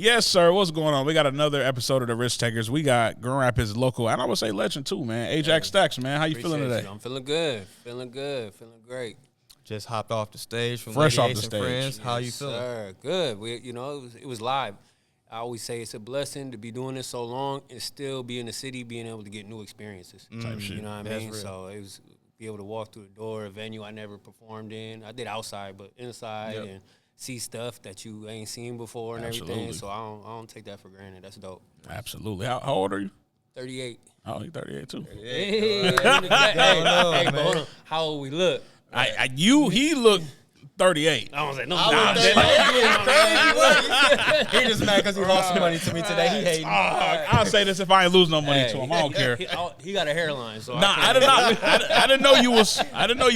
Yes, sir. What's going on? We got another episode of the Risk Takers. We got Grand Rapids local, and I would say legend too, man. Ajax Stacks, man. How you feeling today? I'm feeling good. Feeling great. Just hopped off the stage from Fresh Lady off Ace the stage. Friends. Yes, How you feeling? Sir. Good. It was live. I always say it's a blessing to be doing this so long and still be in the city, being able to get new experiences. Type shit. You know what I That's mean? real. So it was be able to walk through the door, a venue I never performed in. I did outside, but inside and see stuff that you ain't seen before and everything. So I don't take that for granted. That's dope. Absolutely. How old are you? 38. Oh, you're 38 too. Hey, but hold on. How old we look? He looked 38. I don't say no. He just mad because he lost some money to me today. He hating. I'll say this if I ain't lose no money to him. I don't care. He got a hairline, so I didn't know you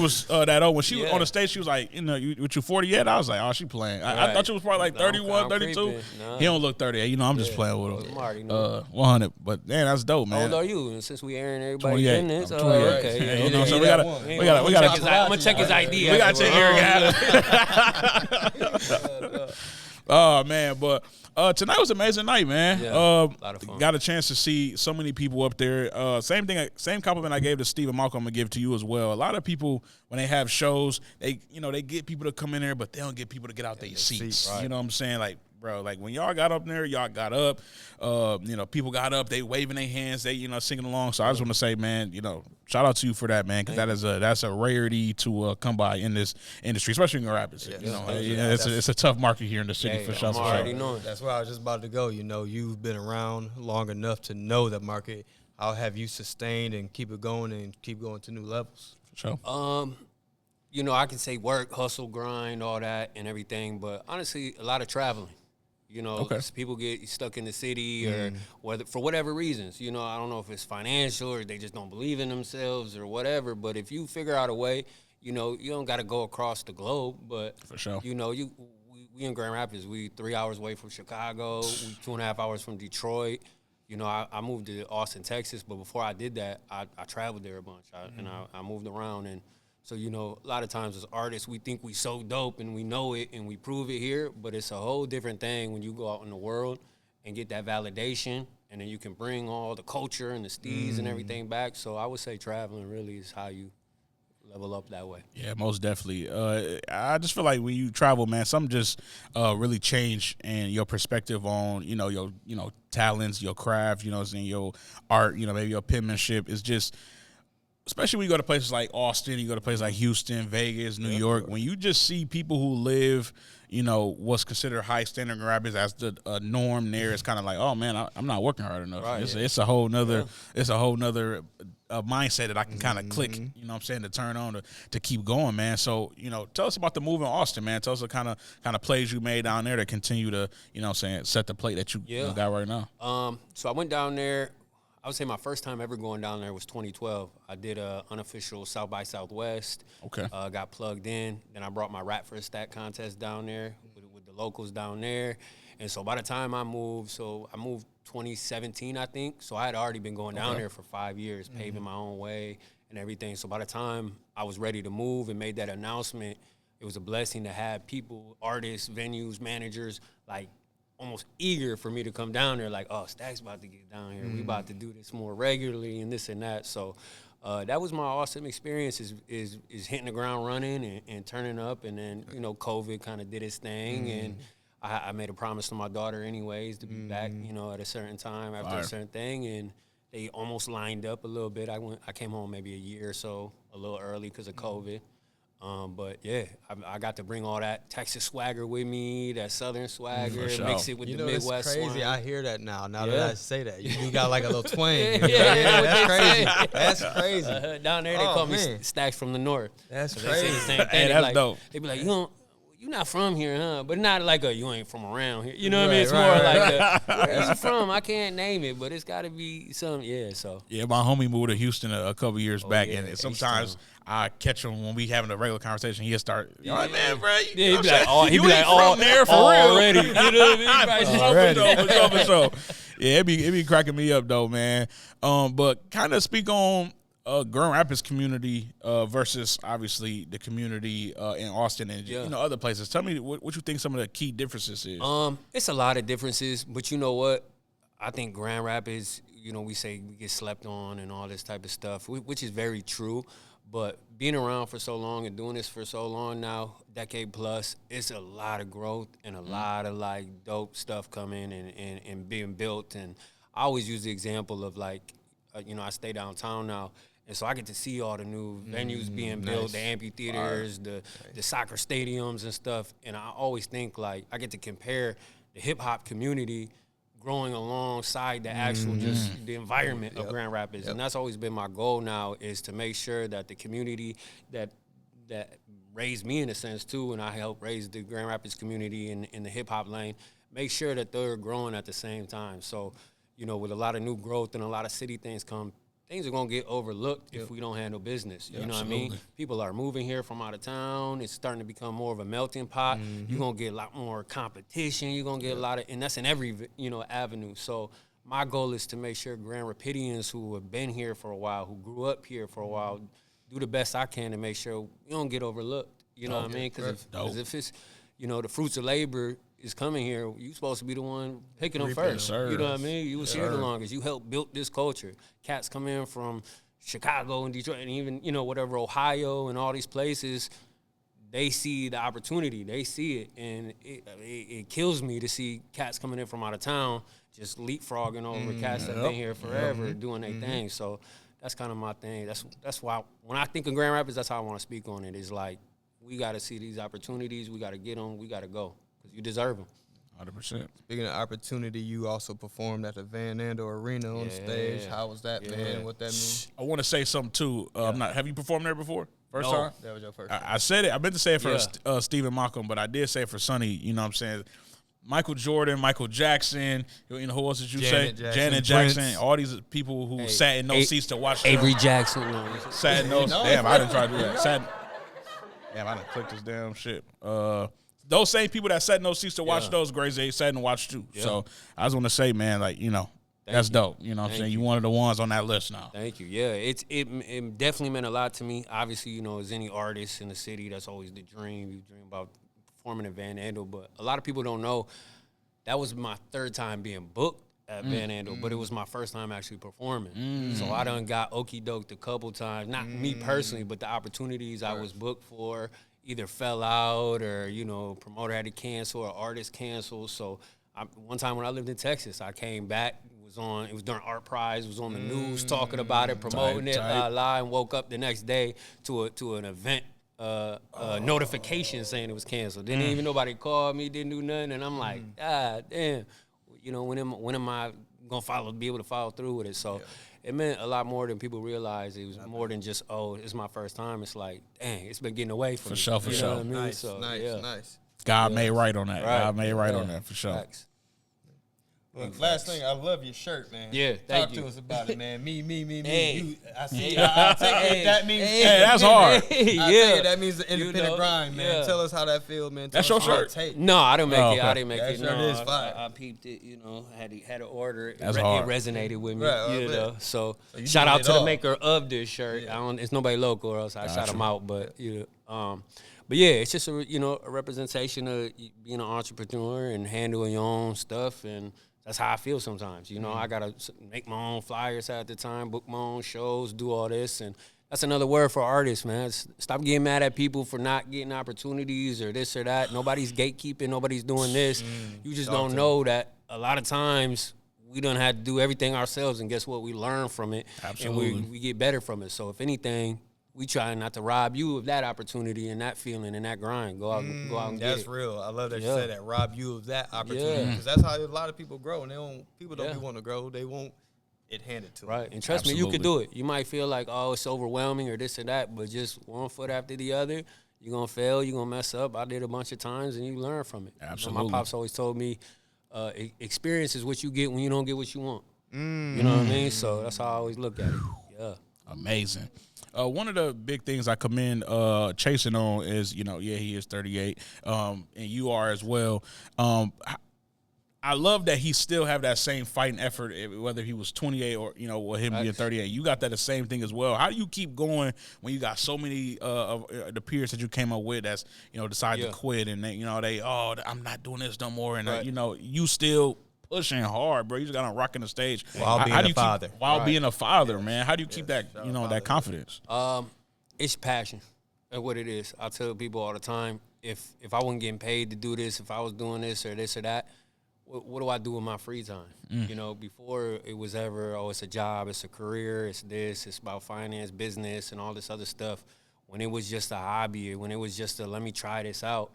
was that old. When she was on the stage, she was like, you 40 yet? I was like, oh, she playing. I thought you was probably like 31, 32. He don't look 38. I'm just playing with him. 100. But man, that's dope, man. How old are you? And since we airing everybody 28. in this, I'm 28. okay. So we gotta I'm gonna check his ID. We gotta check Eric out. Oh man, but tonight was an amazing night, man. Yeah, a lot of fun. Got a chance to see so many people up there. Same compliment I gave to Steve and Malcolm, I'm gonna give to you as well. A lot of people when they have shows, they get people to come in there, but they don't get people to get out their seats. Right. You know what I'm saying? Like, bro, like when y'all got up there, y'all got up. People got up, they waving their hands, they singing along. So I just want to say, man, shout out to you for that, man, because that's a rarity to come by in this industry, especially in Grand Rapids. It's a tough market here in the city for sure. That's where I was just about to go. You've been around long enough to know the market. How have you sustained and keep it going and keep going to new levels? For sure. I can say work, hustle, grind, all that and everything, but honestly, a lot of traveling. People get stuck in the city or whether for whatever reasons. I don't know if it's financial or they just don't believe in themselves or whatever. But if you figure out a way, you don't got to go across the globe. But for sure, we in Grand Rapids. We 3 hours away from Chicago. We 2.5 hours from Detroit. I moved to Austin, Texas. But before I did that, I traveled there a bunch. I moved around and. So, a lot of times as artists, we think we so dope and we know it and we prove it here, but it's a whole different thing when you go out in the world and get that validation, and then you can bring all the culture and the steez and everything back. So I would say traveling really is how you level up that way. Yeah, most definitely. I just feel like when you travel, man, something just really change and your perspective on, your talents, your craft, your art, maybe your penmanship is just – especially when you go to places like Austin, you go to places like Houston, Vegas, New York, when you just see people who live, what's considered high standard Rapids as the norm there, it's kind of like, oh man, I'm not working hard enough. Right, it's a whole nother mindset that I can kind of click, to turn on to keep going, man. So, tell us about the move in Austin, man. Tell us the kind of plays you made down there to continue to, set the plate that you got right now. So I went down there. I would say my first time ever going down there was 2012. I did a unofficial South by Southwest. Okay. Got plugged in. Then I brought my Rap for a Stack contest down there with the locals down there. And so by the time I moved 2017, I think. So I had already been going down there for 5 years, paving my own way and everything. So by the time I was ready to move and made that announcement, it was a blessing to have people, artists, venues, managers, like, almost eager for me to come down there, like, oh, Stack's about to get down here. We about to do this more regularly and this and that. So that was my awesome experience is hitting the ground running and turning up. And then, COVID kind of did its thing. And I made a promise to my daughter anyways to be back, at a certain time after a certain thing. And they almost lined up a little bit. I came home maybe a year or so, a little early because of COVID. But yeah, I got to bring all that Texas swagger with me, that Southern swagger, mix it with the Midwest. It's crazy. Swing. I hear that now. Now that I say that, you got like a little twang. That's crazy. That's crazy. Down there, they call me Stacks from the North. That's so crazy. They say the same thing. That's dope. They be like, you're not from here, huh? But not like you ain't from around here. You know what I mean? It's more like where you from? I can't name it, but it's got to be some. Yeah, so. Yeah, my homie moved to Houston a couple years back, and sometimes I catch him when we having a regular conversation. He'll start, like, man, bro, he'd be like, from there for real already. You know what I mean? For sure. Yeah, it be cracking me up though, man. But kind of speak on Grand Rapids community versus obviously the community in Austin and other places. Tell me what you think some of the key differences is. It's a lot of differences, but you know what? I think Grand Rapids, we say we get slept on and all this type of stuff, which is very true. But being around for so long and doing this for so long now, decade plus, it's a lot of growth and a lot of like dope stuff coming and being built. And I always use the example of like, I stay downtown now. And so I get to see all the new venues being built, the amphitheaters, the soccer stadiums and stuff. And I always think like I get to compare the hip hop community growing alongside the actual just the environment of Grand Rapids. And that's always been my goal now, is to make sure that the community that raised me in a sense too, and I help raise the Grand Rapids community in the hip hop lane, make sure that they're growing at the same time. So, with a lot of new growth and a lot of city things are going to get overlooked if we don't handle business. You know what I mean? People are moving here from out of town. It's starting to become more of a melting pot. You're going to get a lot more competition. You're going to get a lot of, and that's in every, avenue. So my goal is to make sure Grand Rapidians who have been here for a while, who grew up here for a while, do the best I can to make sure we don't get overlooked. You know what I mean? Because if it's, the fruits of labor is coming here, you supposed to be the one picking them first. You know what I mean? You was here the longest. You helped build this culture. Cats come in from Chicago and Detroit and even, whatever, Ohio and all these places, they see the opportunity. They see it. And it kills me to see cats coming in from out of town just leapfrogging over cats that have been here forever doing their thing. So that's kind of my thing. That's why when I think of Grand Rapids, that's how I want to speak on it. It's like, we got to see these opportunities. We got to get them. We got to go. You deserve them. 100%. Speaking of opportunity, you also performed at the Van Andel Arena on stage. How was that, man? What that mean? I want to say something, too. Have you performed there before? First time? That was your first time. I said it. I meant to say it for Stephen Malcolm, but I did say it for Sonny. You know what I'm saying? Michael Jordan, Michael Jackson. Who else did you say? Janet Jackson. All these people who sat in no seats to watch. Avery Jackson. Sat in those. Damn, I didn't try to do that. Damn, I didn't click this damn shit. Those same people that sat in those seats to watch those grades, they sat and watched too. Yeah. So I just want to say, man, like, that's dope. You know what I'm saying? You one of the ones on that list now. Thank you. Yeah, it definitely meant a lot to me. Obviously, as any artist in the city, that's always the dream. You dream about performing at Van Andel. But a lot of people don't know that was my third time being booked at Van Andel, but it was my first time actually performing. So I done got okey-doked a couple times. Not me personally, but the opportunities I was booked for either fell out or, promoter had to cancel or artist canceled. So one time when I lived in Texas, I came back. It was during Art Prize. It was on the news talking about it, promoting it, and woke up the next day to an event notification saying it was canceled. Didn't even nobody call me, didn't do nothing. And I'm like, God damn, when am I gonna be able to follow through with it? So it meant a lot more than people realize. It was more than just, it's my first time. It's like, dang, it's been getting away from me. For sure. You know what I mean? Nice, so, nice. God made right on that. God made right on that, for sure. Facts. Look, last thing, I love your shirt, man. Yeah, Talk to us about it, man. Me. Hey. I see. I take it. That means. Hey, that's hard. I take it. That means the independent grind, man. Yeah. Tell us how that feels, man. That's your shirt. No, I didn't make it. Okay. I didn't make that it. Shirt No, is fire. I peeped it. Had to order it. That's It hard. resonated with me. Right, So you shout doing out it to the all. maker of this shirt. It's nobody local, or else I shout them out. But but yeah, it's just a representation of being an entrepreneur and handling your own stuff, and that's how I feel sometimes. I gotta make my own flyers at the time, book my own shows, do all this, and that's another word for artists, man. Stop getting mad at people for not getting opportunities or this or that. Nobody's gatekeeping. Nobody's doing this. You just don't know that a lot of times we done had to do everything ourselves, and guess what? We learn from it. Absolutely. And we get better from it. So if anything, we try not to rob you of that opportunity and that feeling and that grind. Go out and get it. That's real. I love that you said that. Rob you of that opportunity, because that's how a lot of people grow. And people don't want to grow. They want it handed to them. Right. And trust me, you can do it. You might feel like, it's overwhelming or this or that, but just one foot after the other, you're going to fail, you're going to mess up. I did a bunch of times, and you learn from it. Absolutely. My pops always told me, experience is what you get when you don't get what you want. You know what I mean? So that's how I always look at it. Yeah. Amazing. One of the big things I commend Chasing on is, he is 38, and you are as well. I I love that he still have that same fighting effort, whether he was 28 or with him being 38. You got that the same thing as well. How do you keep going when you got so many of the peers that you came up with that's decide to quit and I'm not doing this no more, and you still pushing hard, bro. You just got on rocking the stage while being a father. Being a father, man. How do you keep that that confidence? It's passion. That's what it is. I tell people all the time, if I wasn't getting paid to do this, if I was doing this or that, what do I do with my free time? Before it was ever, it's a job, it's a career, it's this, it's about finance, business, and all this other stuff. When it was just a hobby, when it was just let me try this out.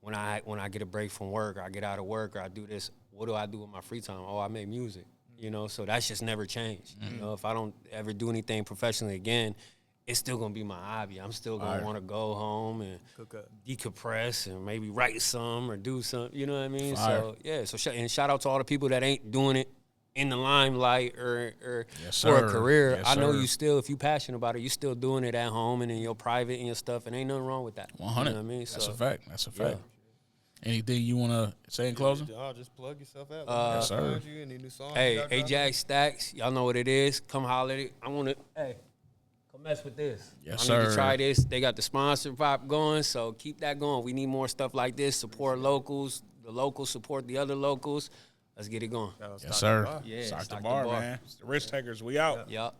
When I get a break from work, or I get out of work, or I do this, what do I do with my free time? I make music, So that's just never changed. If I don't ever do anything professionally again, it's still going to be my hobby. I'm still going to want to go home and decompress and maybe write some or do something. You know what I mean? Fire. So, yeah. And shout out to all the people that ain't doing it in the limelight or yes, for a career. Yes, I know sir. you still, if you passionate about it, you still doing it at home and in your private and your stuff, and ain't nothing wrong with that. 100. You know what I mean? That's a fact. That's a fact. Anything you want to say in closing? Just plug yourself out. Yes, sir. Any new songs Hey, Ajax Stacks, y'all know what it is. Come holler at it. I want to, come mess with this. Yes, I need sir. to try this. They got the sponsor vibe going, so keep that going. We need more stuff like this. Support locals. The locals support the other locals. Let's get it going. Yes, sir. Yeah, Stock the stock the bar, bar. man. It's the Risk Takers. We out. Yup.